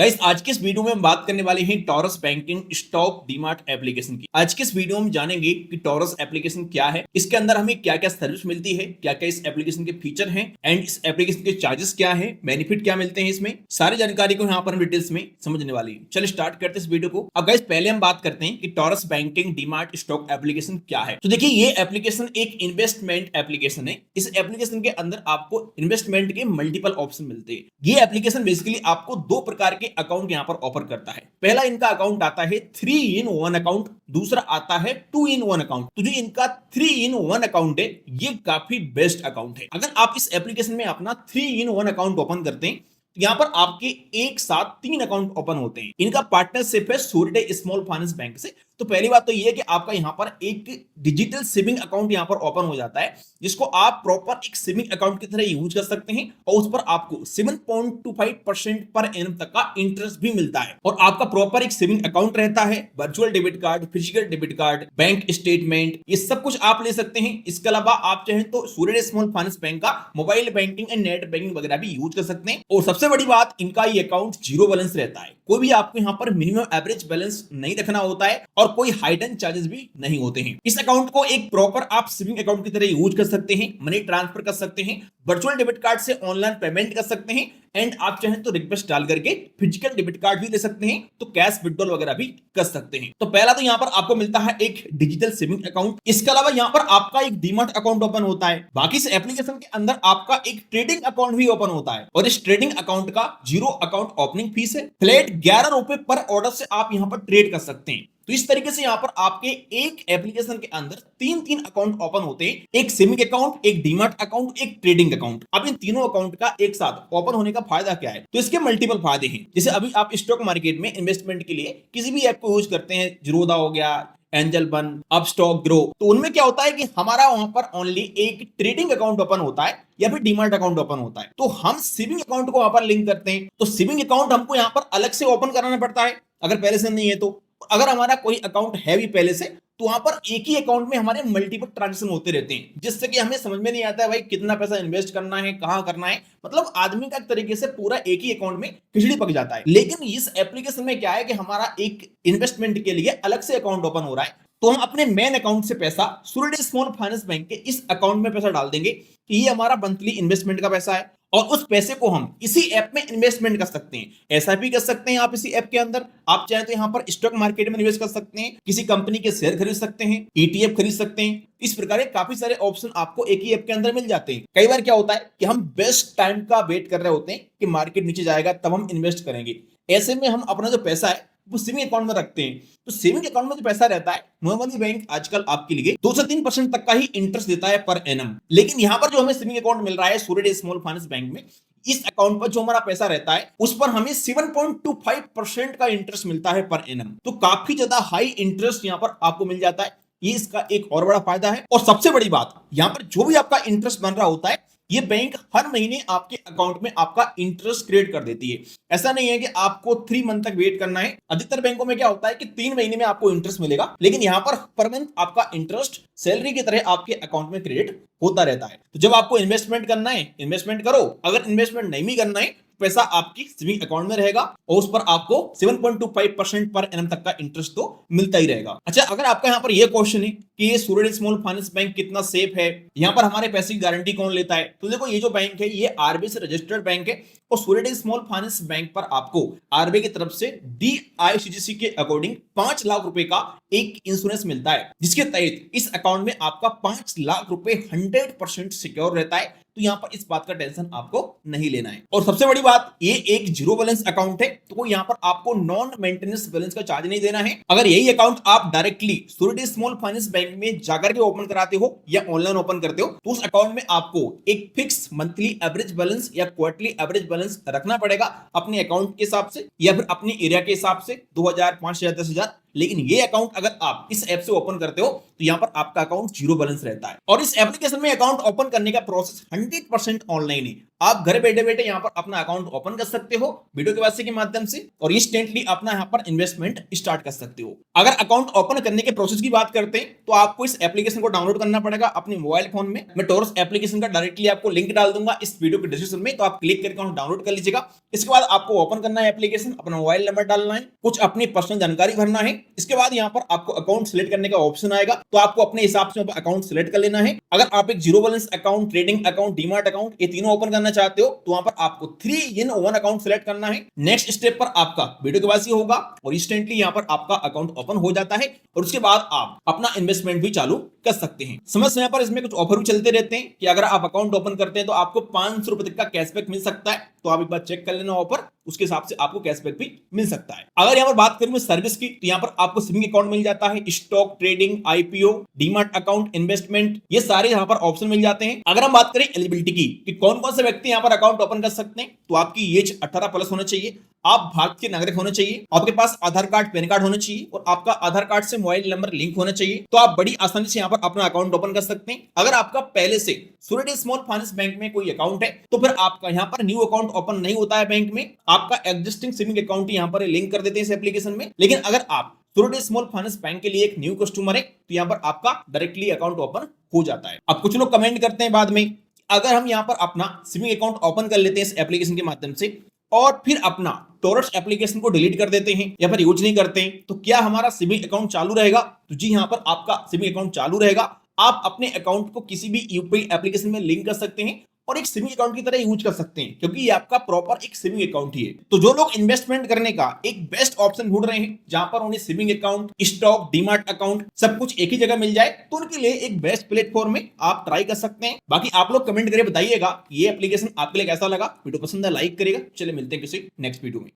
Guys आज के इस वीडियो में हम बात करने वाले हैं taurus banking stock DMart application की। आज के इस वीडियो में जानेंगे कि टॉरस एप्लीकेशन क्या है, इसके अंदर हमें क्या क्या सर्विस मिलती है, क्या क्या इस एप्लीकेशन के फीचर हैं एंड इस एप्लीकेशन के चार्जेस क्या है, बेनिफिट क्या मिलते हैं, इसमें सारी जानकारी को यहाँ पर हम डिटेल्स में समझने वाले हैं। चलिए स्टार्ट करते हैं इस वीडियो को। अब गाइस पहले हम बात करते हैं कि taurus banking DMart stock application क्या है। तो देखिए ये एप्लीकेशन एक इन्वेस्टमेंट एप्लीकेशन है। इस एप्लीकेशन के अंदर आपको इन्वेस्टमेंट के मल्टीपल ऑप्शन मिलते हैं। ये एप्लीकेशन बेसिकली आपको दो प्रकार के अकाउंट यहां पर ऑफर करता है। पहला इनका अकाउंट आता है 3-in-1 अकाउंट, दूसरा आता है 2-in-1 अकाउंट। तो जो इनका 3-in-1 अकाउंट है ये काफी बेस्ट अकाउंट है। अगर आप इस एप्लीकेशन में अपना 3-in-1 अकाउंट ओपन करते हैं यहां पर आपके एक साथ 3 अकाउंट ओपन होते हैं। इनका पार्टनरशिप है सूर्यडे स्मॉल फाइनेंस बैंक से। तो पहली बात तो ये है कि आपका यहां पर एक डिजिटल सेविंग अकाउंट यहां पर ओपन हो जाता है, जिसको आप प्रॉपर एक सेविंग अकाउंट की तरह यूज कर सकते हैं और उस पर आपको 7.25% पर एनम तक का इंटरेस्ट भी मिलता है। और आपका प्रॉपर एक सेविंग अकाउंट रहता है, virtual debit card, physical debit card, bank statement, ये सब कुछ आप ले सकते हैं। इसके अलावा आप चाहें तो सूर्यडे स्मॉल फाइनेंस बैंक का mobile banking and net banking वगैरह भी यूज कर सकते हैं। और सबसे बड़ी बात, इनका ये अकाउंट जीरो बैलेंस रहता है। कोई भी आपको यहाँ पर मिनिमम एवरेज बैलेंस नहीं रखना होता है और कोई हाइडन चार्जेस भी नहीं होते हैं। इस अकाउंट को एक प्रॉपर आप सेविंग अकाउंट की तरह यूज कर सकते हैं, मनी ट्रांसफर कर सकते हैं, वर्चुअल डेबिट कार्ड से ऑनलाइन पेमेंट कर सकते हैं एंड आप चाहें तो रिक्वेस्ट डाल करके फिजिकल डेबिट कार्ड भी ले सकते हैं, तो कैश विड्रॉल वगैरह भी कर सकते हैं। तो पहला तो यहाँ पर आपको मिलता है एक डिजिटल सेविंग अकाउंट। इसके अलावा यहाँ पर आपका एक डीमैट अकाउंट ओपन होता है। बाकी इस एप्लीकेशन के अंदर आपका एक ट्रेडिंग अकाउंट भी ओपन होता है और इस ट्रेडिंग अकाउंट का जीरो अकाउंट ओपनिंग फीस है। फ्लैट 11 रुपए पर ऑर्डर से आप यहाँ पर ट्रेड कर सकते हैं। तो इस तरीके से यहाँ पर आपके एक एप्लीकेशन के अंदर तीन अकाउंट ओपन होते हैं, एक सेविंग अकाउंट, एक डीमैट अकाउंट, एक ट्रेडिंग अकाउंट। अब इन तीनों अकाउंट का एक साथ ओपन होने का फायदा क्या है? तो इसके मल्टीपल फायदे हैं। जैसे अभी आप स्टॉक मार्केट में इन्वेस्टमेंट के लिए किसी भी ऐप को यूज करते हैं, जीरोधा हो गया, एंजल वन, अपस्टॉक ग्रो, तो उनमें क्या होता है कि हमारा वहां पर ओनली एक ट्रेडिंग अकाउंट ओपन होता है या फिर डीमैट अकाउंट ओपन होता है। तो हम सेविंग अकाउंट को वहां पर लिंक करते हैं, तो सेविंग अकाउंट हमको यहाँ पर अलग से ओपन कराना पड़ता है अगर पहले से नहीं है तो। अगर हमारा कोई अकाउंट है भी पहले से, तो वहां पर एक ही अकाउंट में हमारे मल्टीपल ट्रांजेक्शन होते रहते हैं, जिससे कि हमें समझ में नहीं आता है भाई कितना पैसा इन्वेस्ट करना है, कहां करना है। मतलब आदमी का एक तरीके से पूरा एक ही अकाउंट में खिचड़ी पक जाता है। लेकिन इस एप्लीकेशन में क्या है कि हमारा एक इन्वेस्टमेंट के लिए अलग से अकाउंट ओपन हो रहा है, तो हम अपने मेन अकाउंट से पैसा सूर्यडे स्मॉल फाइनेंस बैंक के इस अकाउंट में पैसा डाल देंगे कि ये हमारा मंथली इन्वेस्टमेंट का पैसा है और उस पैसे को हम इसी ऐप में इन्वेस्टमेंट कर सकते हैं। एसआईपी कर सकते हैं आप इसी ऐप के अंदर। आप चाहें तो यहाँ पर स्टॉक मार्केट में निवेश कर सकते हैं, किसी कंपनी के शेयर खरीद सकते हैं, ईटीएफ खरीद सकते हैं। इस प्रकार के काफी सारे ऑप्शन आपको एक ही ऐप के अंदर मिल जाते हैं। कई बार क्या होता है कि हम बेस्ट टाइम का वेट कर रहे होते हैं कि मार्केट नीचे जाएगा तब हम इन्वेस्ट करेंगे। ऐसे में हम अपना जो पैसा है वो सेविंग अकाउंट में रखते हैं। तो सेविंग अकाउंट में जो पैसा रहता है, नॉर्मली बैंक आजकल आपके लिए 2 से 3% तक का ही इंटरेस्ट देता है पर एनम। लेकिन यहाँ पर जो हमें सेविंग अकाउंट मिल रहा है सूर्यडे स्मॉल फाइनेंस बैंक में, इस अकाउंट पर जो हमारा पैसा रहता है उस पर हमें 7.25% का इंटरेस्ट मिलता है पर एनम। तो काफी ज्यादा हाई इंटरेस्ट यहाँ पर आपको मिल जाता है। ये इसका एक और बड़ा फायदा है। और सबसे बड़ी बात, यहाँ पर जो भी आपका इंटरेस्ट बन रहा होता है ये बैंक हर महीने आपके अकाउंट में आपका इंटरेस्ट क्रिएट कर देती है। ऐसा नहीं है कि आपको 3 मंथ तक वेट करना है। अधिकतर बैंकों में क्या होता है कि 3 महीने में आपको इंटरेस्ट मिलेगा, लेकिन यहाँ पर मंथ आपका इंटरेस्ट सैलरी की तरह आपके अकाउंट में क्रिएट होता रहता है। तो जब आपको इन्वेस्टमेंट करना है, इन्वेस्टमेंट करो। अगर इन्वेस्टमेंट नहीं भी करना है, पैसा आपकी सेविंग अकाउंट में रहेगा और उस पर आपको 7.25% पर एनम तक का इंटरेस्ट तो मिलता ही रहेगा। अच्छा, अगर आपका यहाँ पर यह क्वेश्चन है कि ये सूर्यडे स्मॉल फाइनेंस बैंक कितना सेफ है, यहाँ पर हमारे पैसे की गारंटी कौन लेता है, तो देखो ये जो बैंक है ये आरबीआई से रजिस्टर्ड बैंक है और सूर्यडे स्मॉल फाइनेंस बैंक पर आपको आरबीआई की तरफ से डीआईसीजीसी के अकॉर्डिंग 5 लाख रुपए का एक इंश्योरेंस मिलता है, जिसके तहत इस अकाउंट में आपका 5 लाख रुपए 100% सिक्योर रहता है। तो यहाँ पर इस बात का टेंशन आपको नहीं लेना है। और सबसे बड़ी बात, ये एक जीरो बैलेंस अकाउंट है, तो यहाँ पर आपको नॉन मेंटेनेंस बैलेंस का चार्ज नहीं देना है। अगर यही अकाउंट आप डायरेक्टली सूर्यडे स्मॉल फाइनेंस बैंक में जाकर के ओपन कराते हो या ऑनलाइन ओपन करते हो, तो उस अकाउंट में आपको एक फिक्स मंथली एवरेज बैलेंस या क्वार्टरली एवरेज बैलेंस रखना पड़ेगा अपने अकाउंट के हिसाब से या फिर अपने एरिया के हिसाब से, 2000, 5000, 10,000। लेकिन ये अकाउंट अगर आप इस ऐप से ओपन करते हो तो यहाँ पर आपका अकाउंट जीरो बैलेंस रहता है। और इस एप्लीकेशन में अकाउंट ओपन करने का प्रोसेस 100% ऑनलाइन है। आप घर बैठे बैठे यहाँ पर अपना अकाउंट ओपन कर सकते हो वीडियो केवाईसी के माध्यम से और इंस्टेंटली अपना यहाँ पर इन्वेस्टमेंट स्टार्ट कर सकते हो। अगर अकाउंट ओपन करने के प्रोसेस की बात करते हैं तो आपको इस एप्लीकेशन को डाउनलोड करना पड़ेगा अपने मोबाइल फोन में। मैं टोरस एप्लीकेशन का डायरेक्टली आपको लिंक डाल दूंगा इस वीडियो के डिस्क्रिप्शन में, तो आप क्लिक करके डाउनलोड कर लीजिएगा। इसके बाद आपको ओपन करना है एप्लीकेशन, अपना मोबाइल नंबर डालना है, कुछ अपनी पर्सनल जानकारी भरना है। इसके बाद यहाँ पर आपको अकाउंट सिलेक्ट करने का ऑप्शन आएगा, तो आपको अपने हिसाब से अकाउंट सिलेक्ट कर लेना है। अगर आप एक zero balance account, trading account, DMart account ये तीनों ओपन करना चाहते हो तो वहां पर आपको 3-in-1 अकाउंट सिलेक्ट करना है। नेक्स्ट स्टेप पर आपका वीडियो केवाईसी होगा और इंस्टेंटली यहाँ पर आपका अकाउंट ओपन हो जाता है और उसके बाद आप अपना इन्वेस्टमेंट भी चालू कर सकते हैं। समय समय पर इसमें कुछ ऑफर भी चलते रहते हैं कि अगर आप अकाउंट ओपन करते हैं तो आपको 500 रुपए तक का कैशबैक मिल सकता है, तो आप एक बार चेक कर लेना ऑफर, उसके हिसाब से आपको कैशबैक भी मिल सकता है। अगर यहाँ पर बात करूं मैं सर्विस की, तो यहाँ पर आपको सेविंग अकाउंट मिल जाता है, stock trading, IPO, DMart account, investment, ये सारे यहाँ पर ऑप्शन मिल जाते हैं। अगर हम बात करें एलिजिबिलिटी की कि कौन कौन से व्यक्ति यहाँ पर अकाउंट ओपन कर सकते हैं, तो आपकी एज 18 प्लस होना चाहिए, आप भारत के नागरिक होने चाहिए, आपके पास आधार कार्ड, पैन कार्ड होना चाहिए और आपका आधार कार्ड से मोबाइल नंबर लिंक होना चाहिए, तो आप बड़ी आसानी से यहाँ पर अपना अकाउंट ओपन कर सकते हैं। अगर आपका पहले से सूर्य स्मॉल फाइनेंस बैंक में कोई अकाउंट है तो फिर आपका यहाँ पर न्यू अकाउंट ओपन नहीं होता है बैंक में, आपका एग्जिस्टिंग सेविंग अकाउंट यहाँ पर लिंक कर देते हैं इस एप्लीकेशन में। लेकिन अगर आप सूर्य स्मॉल फाइनेंस बैंक के लिए एक न्यू कस्टमर है तो यहाँ पर आपका डायरेक्टली अकाउंट ओपन हो जाता है। अब कुछ लोग कमेंट करते हैं बाद में, अगर हम यहाँ पर अपना सेविंग अकाउंट ओपन कर लेते हैं इस एप्लीकेशन के माध्यम से और फिर अपना टोरस एप्लीकेशन को डिलीट कर देते हैं या फिर यूज नहीं करते हैं, तो क्या हमारा सेविंग अकाउंट चालू रहेगा? तो जी, यहाँ पर आपका सेविंग अकाउंट चालू रहेगा। आप अपने अकाउंट को किसी भी यूपीआई एप्लीकेशन में लिंक कर सकते हैं और एक सेविंग अकाउंट की तरह यूज कर सकते हैं, क्योंकि ये आपका प्रॉपर एक सेविंग अकाउंट ही है। तो जो लोग इन्वेस्टमेंट करने का एक बेस्ट ऑप्शन ढूंढ रहे हैं जहां पर उन्हें saving account, stock, DMart account सब कुछ एक ही जगह मिल जाए, तो उनके लिए एक बेस्ट प्लेटफॉर्म में आप ट्राई कर सकते हैं। बाकी आप लोग कमेंट करके बताइएगा ये एप्लीकेशन आपके लिए कैसा लगा। वीडियो पसंद है लाइक करिएगा। चलिए मिलते हैं किसी नेक्स्ट वीडियो में।